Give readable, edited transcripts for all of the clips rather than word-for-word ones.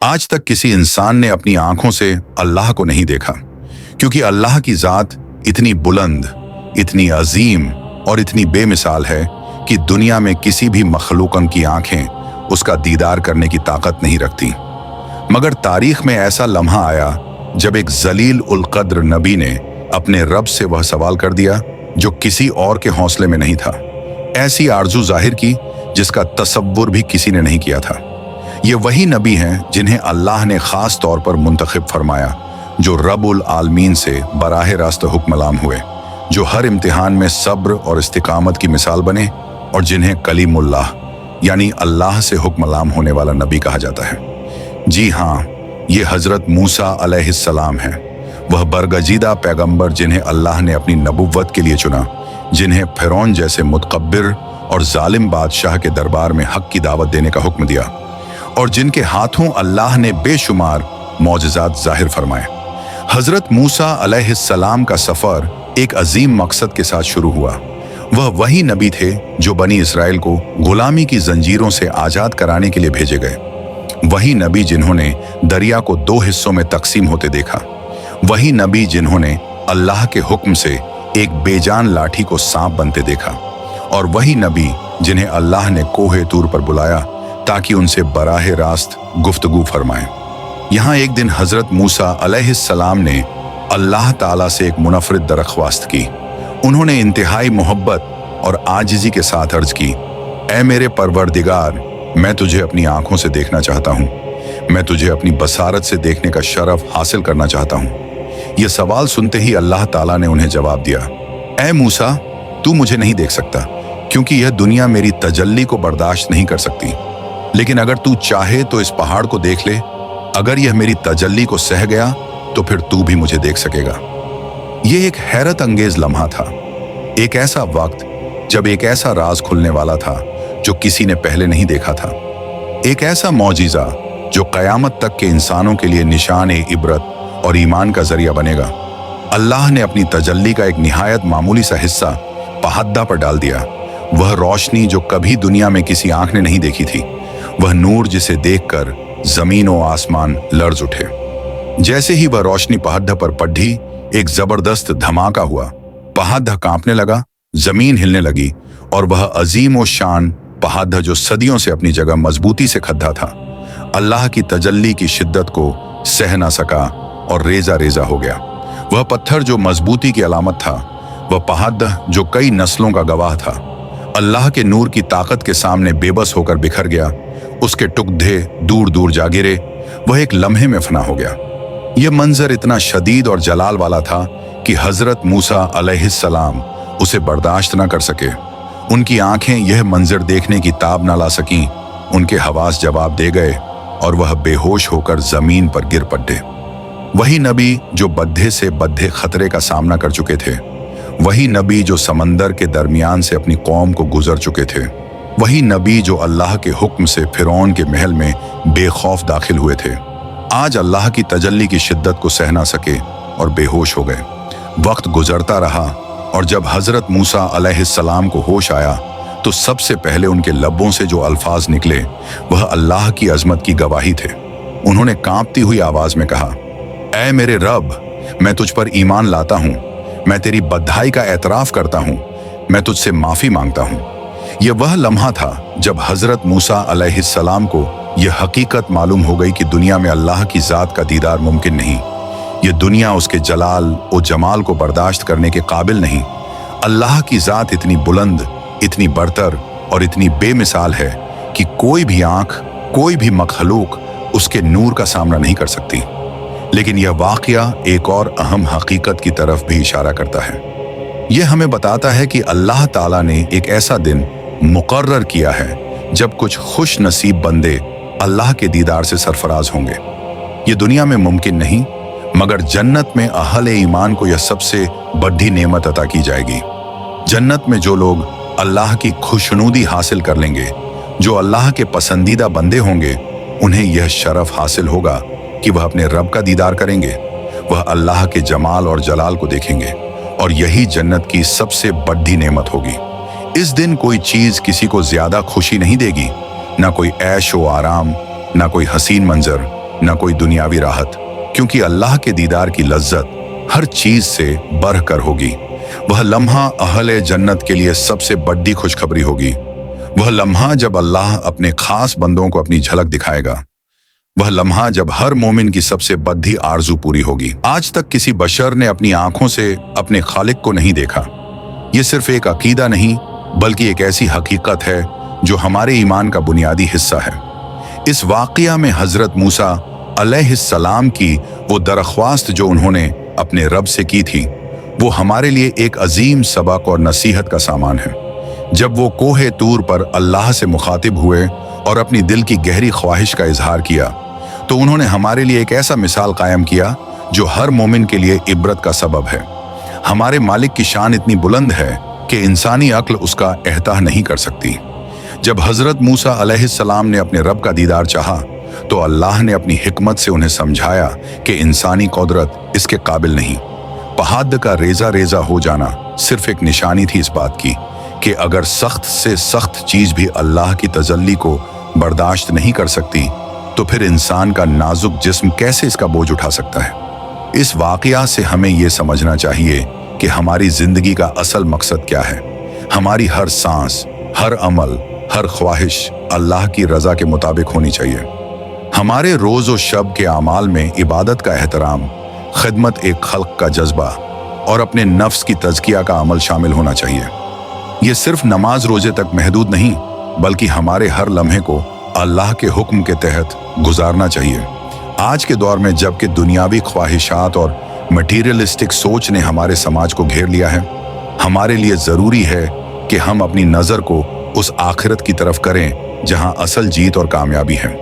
आज तक किसी इंसान ने अपनी आंखों से अल्लाह को नहीं देखा, क्योंकि अल्लाह की जात इतनी बुलंद, इतनी अजीम और इतनी बेमिसाल है कि दुनिया में किसी भी मखलूकन की आंखें उसका दीदार करने की ताकत नहीं रखती। मगर तारीख में ऐसा लम्हा आया जब एक जलील उल कद्र नबी ने अपने रब से वह सवाल कर दिया जो किसी और के हौसले में नहीं था, ऐसी आरजू जाहिर की जिसका तसव्वुर भी किसी ने नहीं किया था। ये वही नबी हैं जिन्हें अल्लाह ने खास तौर पर मुंतखब फरमाया, जो रब्बुल आलमीन से बराह रास्त हुक्मलाम हुए, जो हर इम्तिहान में सब्र और इस्तिकामत की मिसाल बने और जिन्हें कलीमुल्लाह यानी अल्लाह से हुक्मलाम होने वाला नबी कहा जाता है। जी हाँ, ये हजरत मूसा अलैहिस्सलाम हैं, वह बरगजीदा पैगंबर जिन्हें अल्लाह ने अपनी नबुव्वत के लिए चुना, जिन्हें फिरौन जैसे मुतकब्बिर और जालिम बादशाह के दरबार में हक की दावत देने का हुक्म दिया और जिनके हाथों अल्लाह ने बेशुमार मौजज़ात जाहिर फरमाए। हजरत मूसा अलैहिस्सलाम का सफ़र एक अजीम मकसद के साथ शुरू हुआ। वह वही नबी थे जो बनी इसराइल को गुलामी की जंजीरों से आज़ाद कराने के लिए भेजे गए। वही नबी जिन्होंने दरिया को दो हिस्सों में तकसीम होते देखा। वही नबी जिन्होंने अल्लाह के हुक्म से एक बेजान लाठी को सांप बनते देखा। और वही नबी जिन्हें अल्लाह ने कोहे तूर पर बुलाया ताकि उनसे बराह रास्त गुफ्तगू फरमाएं। यहाँ एक दिन हजरत मूसा अलैहिस्सलाम ने अल्लाह ताला से एक मुनफरिद दरख्वास्त की। उन्होंने इंतहाई मोहब्बत और आजिज़ी के साथ अर्ज की, ऐ मेरे परवरदिगार, मैं तुझे अपनी आंखों से देखना चाहता हूँ। मैं तुझे अपनी बसारत से देखने का शरफ हासिल करना चाहता हूँ। यह सवाल सुनते ही अल्लाह ताला ने उन्हें जवाब दिया, ऐ मूसा, तू मुझे नहीं देख सकता, क्योंकि यह दुनिया मेरी तजल्ली को बर्दाश्त नहीं कर सकती। लेकिन अगर तू चाहे तो इस पहाड़ को देख ले। अगर यह मेरी तजल्ली को सह गया तो फिर तू भी मुझे देख सकेगा। यह एक हैरत अंगेज लम्हा था, एक ऐसा वक्त जब एक ऐसा राज खुलने वाला था जो किसी ने पहले नहीं देखा था। एक ऐसा मौजिज़ा जो क़यामत तक के इंसानों के लिए निशान इबरत और ईमान का जरिया बनेगा। अल्लाह ने अपनी तजल्ली का एक निहायत मामूली सा हिस्सा पहाद्दा पर डाल दिया। वह रोशनी जो कभी दुनिया में किसी आंख ने नहीं देखी थी, वह नूर जिसे देखकर जमीन और आसमान लर्ज उठे। जैसे ही वह रोशनी पहाद्दा पर पड़ी, एक जबरदस्त धमाका हुआ। पहाद्दा कांपने लगा, जमीन हिलने लगी और वह अजीम और शान पहाद्दा जो सदियों से अपनी जगह मजबूती से खद्दा था, अल्लाह की तजल्ली की शिद्दत को सह ना सका और रेजा रेजा हो गया। वह पत्थर जो मजबूती की अलामत था, वह पहाद्दा जो कई नस्लों का गवाह था, अल्लाह के नूर की ताकत के सामने बेबस होकर बिखर गया। उसके टुकड़े दूर दूर जा गिरे। वह एक लम्हे में फना हो गया। यह मंजर इतना शदीद और जलाल वाला था कि हजरत मूसा अलैहिस्सलाम उसे बर्दाश्त न कर सके। उनकी आंखें यह मंजर देखने की ताब न ला सकीं। उनके हवास जवाब दे गए और वह बेहोश होकर जमीन पर गिर पड़े। वही नबी जो बद्दे से बद्दे खतरे का सामना कर चुके थे, वही नबी जो समंदर के दरमियान से अपनी कौम को गुजर चुके थे, वही नबी जो अल्लाह के हुक्म से फिरौन के महल में बेखौफ दाखिल हुए थे, आज अल्लाह की तजल्ली की शिद्दत को सह ना सके और बेहोश हो गए। वक्त गुजरता रहा और जब हजरत मूसा अलैहिस्सलाम को होश आया तो सबसे पहले उनके लबों से जो अल्फाज निकले वह अल्लाह की अजमत की गवाही थे। उन्होंने कांपती हुई आवाज में कहा, ऐ मेरे रब, मैं तुझ पर ईमान लाता हूँ। मैं तेरी बद्धाई का एतराफ करता हूँ। मैं तुझसे माफी मांगता हूँ। यह वह लम्हा था जब हजरत मूसा अलैहिस्सलाम को यह हकीकत मालूम हो गई कि दुनिया में अल्लाह की जात का दीदार मुमकिन नहीं। यह दुनिया उसके जलाल और जमाल को बर्दाश्त करने के काबिल नहीं। अल्लाह की जात इतनी बुलंद, इतनी बरतर और इतनी बेमिसाल है कि कोई भी आंख, कोई भी मखलूक उसके नूर का सामना नहीं कर सकती। लेकिन यह वाक़या एक और अहम हकीकत की तरफ भी इशारा करता है। यह हमें बताता है कि अल्लाह ताला ने एक ऐसा दिन मुकर्रर किया है जब कुछ खुश नसीब बंदे अल्लाह के दीदार से सरफराज होंगे। ये दुनिया में मुमकिन नहीं, मगर जन्नत में अहले ईमान को यह सबसे बड़ी नेमत अता की जाएगी। जन्नत में जो लोग अल्लाह की खुशनुदी हासिल कर लेंगे, जो अल्लाह के पसंदीदा बंदे होंगे, उन्हें यह शरफ हासिल होगा कि वह अपने रब का दीदार करेंगे। वह अल्लाह के जमाल और जलाल को देखेंगे और यही जन्नत की सबसे बड़ी नेमत होगी। इस दिन कोई चीज किसी को ज्यादा खुशी नहीं देगी, ना कोई ऐश व आराम, ना कोई हसीन मंजर, न कोई दुनियावी राहत, क्योंकि अल्लाह के दीदार की लज्जत हर चीज से बढ़कर होगी। वह लम्हा अहले जन्नत के लिए सबसे बड़ी खुशखबरी होगी। वह लम्हा जब अल्लाह अपने खास बंदों को अपनी झलक दिखाएगा। वह लम्हा जब हर मोमिन की सबसे बड़ी आरजू पूरी होगी। आज तक किसी बशर ने अपनी आंखों से अपने खालिक को नहीं देखा। ये सिर्फ एक अकीदा नहीं, बल्कि एक ऐसी हकीकत है जो हमारे ईमान का बुनियादी हिस्सा है। इस वाक़िया में हजरत मूसा अलैहिस्सलाम की वो दरख्वास्त जो उन्होंने अपने रब से की थी, वो हमारे लिए एक अजीम सबक और नसीहत का सामान है। जब वो कोहे तूर पर अल्लाह से मुखातिब हुए और अपनी दिल की गहरी ख्वाहिश का इजहार किया, तो उन्होंने हमारे लिए एक ऐसा मिसाल कायम किया जो हर मोमिन के लिए इबरत का सबब है। हमारे मालिक की शान इतनी बुलंद है कि इंसानी अक्ल उसका एहताह नहीं कर सकती। जब हजरत मूसा अलैहिस्सलाम ने अपने रब का दीदार चाहा, तो अल्लाह ने अपनी हिकमत से उन्हें समझाया कि इंसानी कुदरत इसके काबिल नहीं। पहाड़ का रेजा रेजा हो जाना सिर्फ एक निशानी थी इस बात की कि अगर सख्त से सख्त चीज भी अल्लाह की तजल्ली को बर्दाश्त नहीं कर सकती, तो फिर इंसान का नाजुक जिस्म कैसे इसका बोझ उठा सकता है। इस वाकया से हमें यह समझना चाहिए कि हमारी जिंदगी का असल मकसद क्या है। हमारी हर सांस, हर अमल, हर ख्वाहिश अल्लाह की रजा के मुताबिक होनी चाहिए। हमारे रोज और शब के अमाल में इबादत का एहतराम, खिदमत एक खल्क का जज्बा और अपने नफ्स की तज़किया का अमल शामिल होना चाहिए। ये सिर्फ नमाज रोजे तक महदूद नहीं, बल्कि हमारे हर लम्हे को अल्लाह के हुक्म के तहत गुजारना चाहिए। आज के दौर में जबकि दुनियावी ख्वाहिशात और मटीरियलिस्टिक सोच ने हमारे समाज को घेर लिया है, हमारे लिए ज़रूरी है कि हम अपनी नज़र को उस आखिरत की तरफ करें जहां असल जीत और कामयाबी है।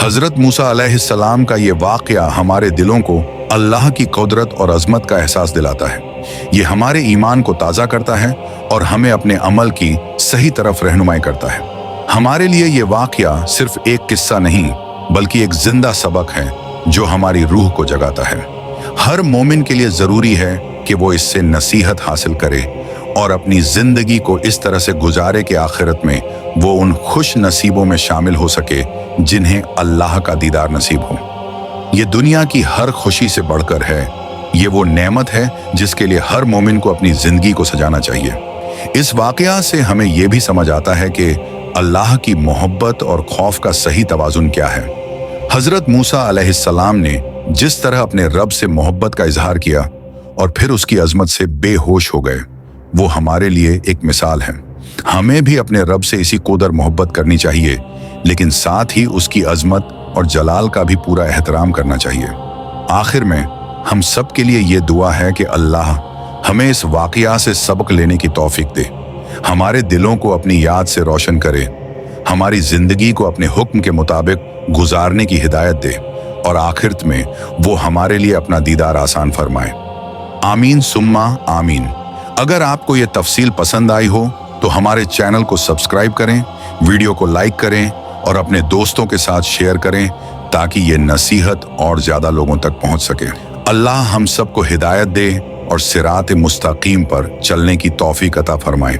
हजरत मूसा अलैहिस्सलाम का ये वाक़या हमारे दिलों को अल्लाह की कुदरत और अजमत का एहसास दिलाता है। ये हमारे ईमान को ताज़ा करता है और हमें अपने अमल की सही तरफ रहनुमाई करता है। हमारे लिए ये वाक़या सिर्फ एक किस्सा नहीं, बल्कि एक जिंदा सबक है जो हमारी रूह को जगाता है। हर मोमिन के लिए ज़रूरी है कि वो इससे नसीहत हासिल करे और अपनी जिंदगी को इस तरह से गुजारे कि आखिरत में वो उन खुश नसीबों में शामिल हो सके जिन्हें अल्लाह का दीदार नसीब हो। ये दुनिया की हर खुशी से बढ़कर है। ये वो नेमत है जिसके लिए हर मोमिन को अपनी जिंदगी को सजाना चाहिए। इस वाकया से हमें यह भी समझ आता है कि अल्लाह की मोहब्बत और खौफ का सही तवाजुन क्या है। हजरत मूसा अलैहिस्सलाम ने जिस तरह अपने रब से मोहब्बत का इजहार किया और फिर उसकी अजमत से बेहोश हो गए, वो हमारे लिए एक मिसाल है। हमें भी अपने रब से इसी कदर मोहब्बत करनी चाहिए, लेकिन साथ ही उसकी अजमत और जलाल का भी पूरा एहतराम करना चाहिए। आखिर में हम सब के लिए ये दुआ है कि अल्लाह हमें इस वाक़या से सबक लेने की तौफीक दे, हमारे दिलों को अपनी याद से रोशन करे, हमारी जिंदगी को अपने हुक्म के मुताबिक गुजारने की हिदायत दे और आखिरत में वो हमारे लिए अपना दीदार आसान फरमाए। आमीन सुम्मा आमीन। अगर आपको ये तफसील पसंद आई हो तो हमारे चैनल को सब्सक्राइब करें, वीडियो को लाइक करें और अपने दोस्तों के साथ शेयर करें ताकि ये नसीहत और ज़्यादा लोगों तक पहुंच सके। अल्लाह हम सबको हिदायत दे और सिरात मुस्तकीम पर चलने की तौफीक अता फरमाए।